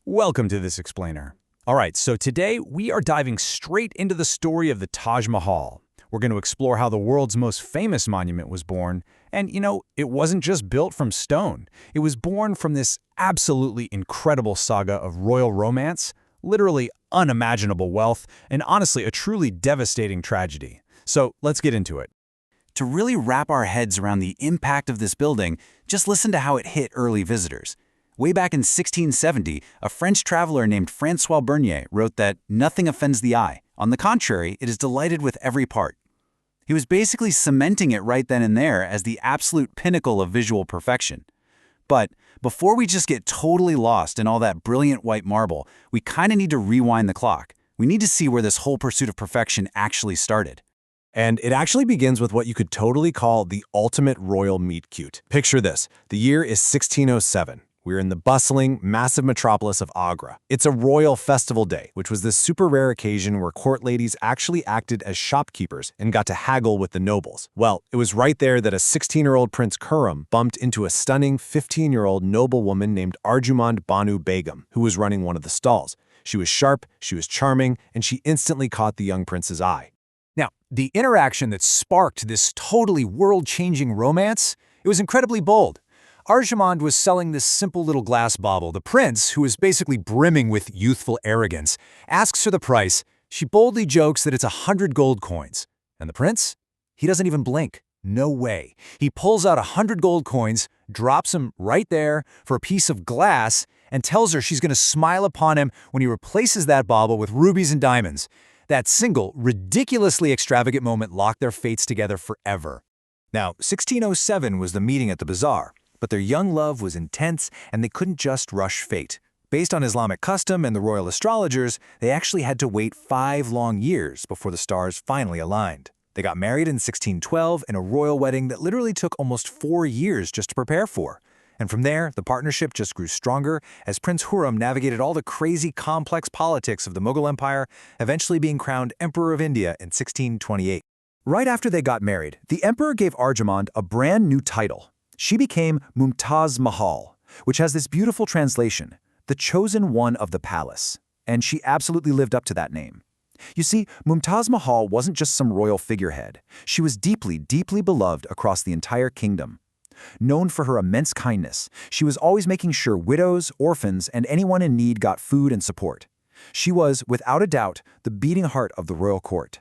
Welcome to This Explainer. All right, so today we are diving straight into the story of the Taj Mahal. We're going to explore how the world's most famous monument was born. And, it wasn't just built from stone. It was born from this absolutely incredible saga of royal romance, literally unimaginable wealth, and honestly, a truly devastating tragedy. So let's get into it. To really wrap our heads around the impact of this building, just listen to how it hit early visitors. Way back in 1670, a French traveler named François Bernier wrote that nothing offends the eye. On the contrary, it is delighted with every part. He was basically cementing it right then and there as the absolute pinnacle of visual perfection. But before we just get totally lost in all that brilliant white marble, we kind of need to rewind the clock. We need to see where this whole pursuit of perfection actually started. And it actually begins with what you could totally call the ultimate royal meet-cute. Picture this. The year is 1607. We're in the bustling, massive metropolis of Agra. It's a royal festival day, which was this super rare occasion where court ladies actually acted as shopkeepers and got to haggle with the nobles. Well, it was right there that a 16-year-old Prince Khurram bumped into a stunning 15-year-old noblewoman named Arjumand Banu Begum, who was running one of the stalls. She was sharp, she was charming, and she instantly caught the young prince's eye. Now, the interaction that sparked this totally world-changing romance, it was incredibly bold. Arjumand was selling this simple little glass bauble. The prince, who is basically brimming with youthful arrogance, asks her the price. She boldly jokes that it's 100 gold coins. And the prince? He doesn't even blink. No way. He pulls out 100 gold coins, drops them right there for a piece of glass, and tells her she's going to smile upon him when he replaces that bauble with rubies and diamonds. That single, ridiculously extravagant moment locked their fates together forever. Now, 1607 was the meeting at the bazaar. But their young love was intense, and they couldn't just rush fate. Based on Islamic custom and the royal astrologers, they actually had to wait 5 long years before the stars finally aligned. They got married in 1612 in a royal wedding that literally took almost 4 years just to prepare for. And from there, the partnership just grew stronger as Prince Khurram navigated all the crazy, complex politics of the Mughal Empire, eventually being crowned Emperor of India in 1628. Right after they got married, the emperor gave Arjumand a brand new title. She became Taj Mahal, which has this beautiful translation, the chosen one of the palace, and she absolutely lived up to that name. You see, Taj Mahal wasn't just some royal figurehead. She was deeply, deeply beloved across the entire kingdom. Known for her immense kindness, she was always making sure widows, orphans, and anyone in need got food and support. She was, without a doubt, the beating heart of the royal court.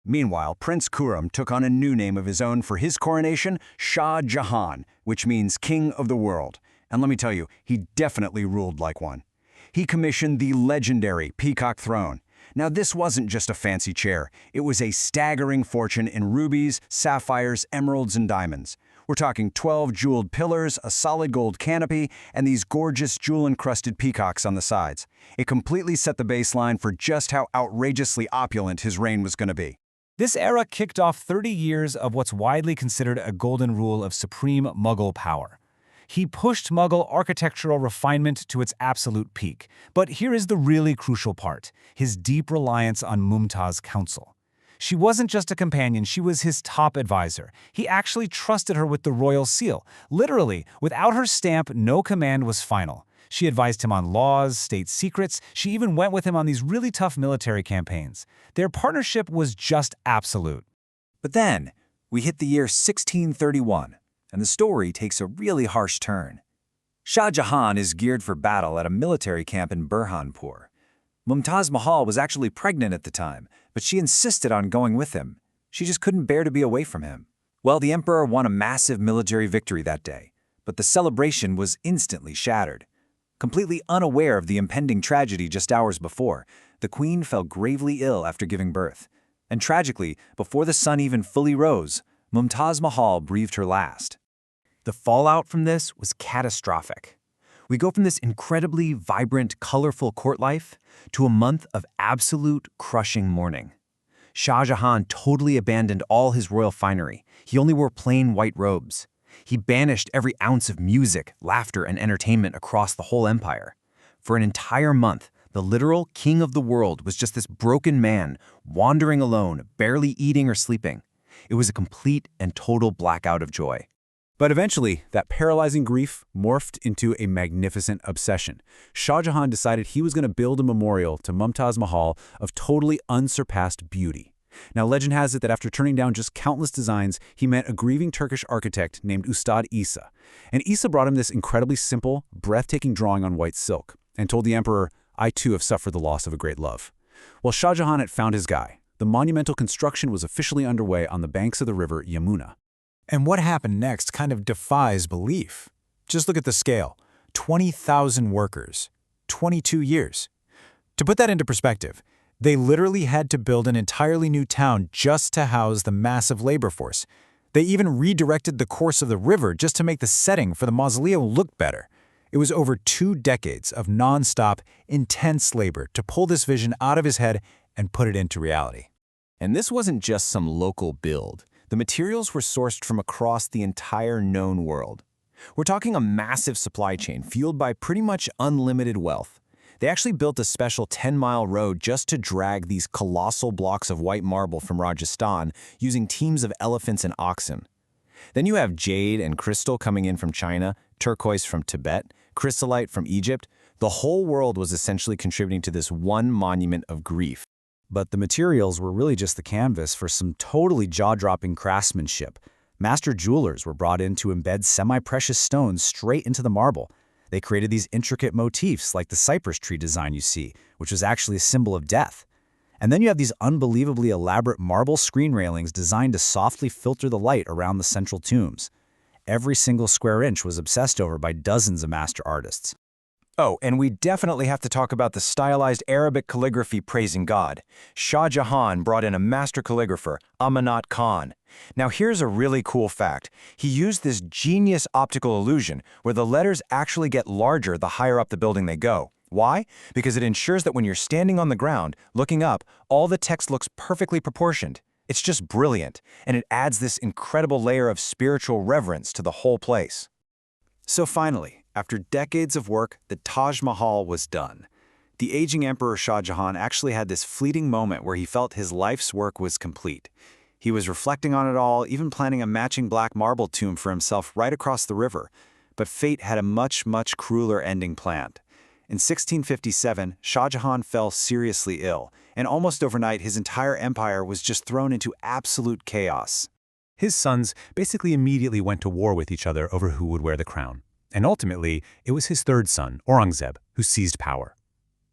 Meanwhile, Prince Khurram took on a new name of his own for his coronation, Shah Jahan, which means King of the World. And let me tell you, he definitely ruled like one. He commissioned the legendary Peacock Throne. Now, this wasn't just a fancy chair. It was a staggering fortune in rubies, sapphires, emeralds, and diamonds. We're talking 12 jeweled pillars, a solid gold canopy, and these gorgeous jewel-encrusted peacocks on the sides. It completely set the baseline for just how outrageously opulent his reign was going to be. This era kicked off 30 years of what's widely considered a golden rule of supreme Mughal power. He pushed Mughal architectural refinement to its absolute peak. But here is the really crucial part, his deep reliance on Mumtaz's counsel. She wasn't just a companion, she was his top advisor. He actually trusted her with the royal seal. Literally, without her stamp, no command was final. She advised him on laws, state secrets. She even went with him on these really tough military campaigns. Their partnership was just absolute. But then, we hit the year 1631, and the story takes a really harsh turn. Shah Jahan is geared for battle at a military camp in Burhanpur. Taj Mahal was actually pregnant at the time, but she insisted on going with him. She just couldn't bear to be away from him. Well, the emperor won a massive military victory that day, but the celebration was instantly shattered. Completely unaware of the impending tragedy just hours before, the queen fell gravely ill after giving birth. And tragically, before the sun even fully rose, Taj Mahal breathed her last. The fallout from this was catastrophic. We go from this incredibly vibrant, colorful court life to a month of absolute crushing mourning. Shah Jahan totally abandoned all his royal finery. He only wore plain white robes. He banished every ounce of music, laughter, and entertainment across the whole empire. For an entire month, the literal king of the world was just this broken man, wandering alone, barely eating or sleeping. It was a complete and total blackout of joy. But eventually, that paralyzing grief morphed into a magnificent obsession. Shah Jahan decided he was going to build a memorial to Mumtaz Mahal of totally unsurpassed beauty. Now, legend has it that after turning down just countless designs, he met a grieving Turkish architect named Ustad Isa. And Isa brought him this incredibly simple, breathtaking drawing on white silk, and told the emperor, "I too have suffered the loss of a great love." Well, Shah Jahan had found his guy. The monumental construction was officially underway on the banks of the river Yamuna. And what happened next kind of defies belief. Just look at the scale. 20,000 workers. 22 years. To put that into perspective, they literally had to build an entirely new town just to house the massive labor force. They even redirected the course of the river just to make the setting for the mausoleum look better. It was over 2 decades of non-stop, intense labor to pull this vision out of his head and put it into reality. And this wasn't just some local build. The materials were sourced from across the entire known world. We're talking a massive supply chain fueled by pretty much unlimited wealth. They actually built a special 10-mile road just to drag these colossal blocks of white marble from Rajasthan using teams of elephants and oxen. Then you have jade and crystal coming in from China, turquoise from Tibet, chrysolite from Egypt. The whole world was essentially contributing to this one monument of grief. But the materials were really just the canvas for some totally jaw-dropping craftsmanship. Master jewelers were brought in to embed semi-precious stones straight into the marble. They created these intricate motifs like the cypress tree design you see, which was actually a symbol of death. And then you have these unbelievably elaborate marble screen railings designed to softly filter the light around the central tombs. Every single square inch was obsessed over by dozens of master artists. Oh, and we definitely have to talk about the stylized Arabic calligraphy praising God. Shah Jahan brought in a master calligrapher, Amanat Khan. Now here's a really cool fact. He used this genius optical illusion where the letters actually get larger the higher up the building they go. Why? Because it ensures that when you're standing on the ground, looking up, all the text looks perfectly proportioned. It's just brilliant, and it adds this incredible layer of spiritual reverence to the whole place. So finally, after decades of work, the Taj Mahal was done. The aging Emperor Shah Jahan actually had this fleeting moment where he felt his life's work was complete. He was reflecting on it all, even planning a matching black marble tomb for himself right across the river. But fate had a much, much crueler ending planned. In 1657, Shah Jahan fell seriously ill, and almost overnight his entire empire was just thrown into absolute chaos. His sons basically immediately went to war with each other over who would wear the crown. And ultimately, it was his third son, Aurangzeb, who seized power.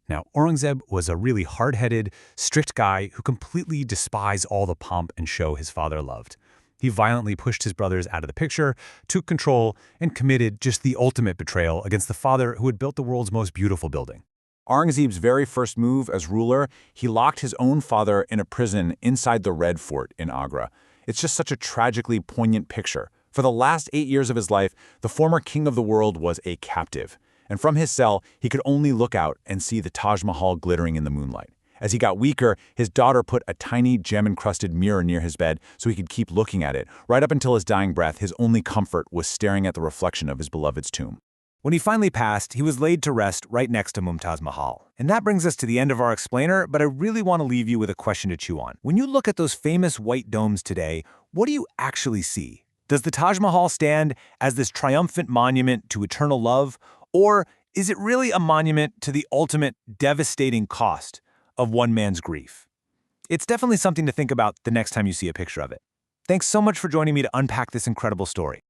Now, Aurangzeb was a really hard-headed, strict guy who completely despised all the pomp and show his father loved. He violently pushed his brothers out of the picture, took control, and committed just the ultimate betrayal against the father who had built the world's most beautiful building. Aurangzeb's very first move as ruler, he locked his own father in a prison inside the Red Fort in Agra. It's just such a tragically poignant picture. For the last 8 years of his life, the former king of the world was a captive. And from his cell, he could only look out and see the Taj Mahal glittering in the moonlight. As he got weaker, his daughter put a tiny gem-encrusted mirror near his bed so he could keep looking at it. Right up until his dying breath, his only comfort was staring at the reflection of his beloved's tomb. When he finally passed, he was laid to rest right next to Mumtaz Mahal. And that brings us to the end of our explainer, but I really want to leave you with a question to chew on. When you look at those famous white domes today, what do you actually see? Does the Taj Mahal stand as this triumphant monument to eternal love, or is it really a monument to the ultimate devastating cost of one man's grief? It's definitely something to think about the next time you see a picture of it. Thanks so much for joining me to unpack this incredible story.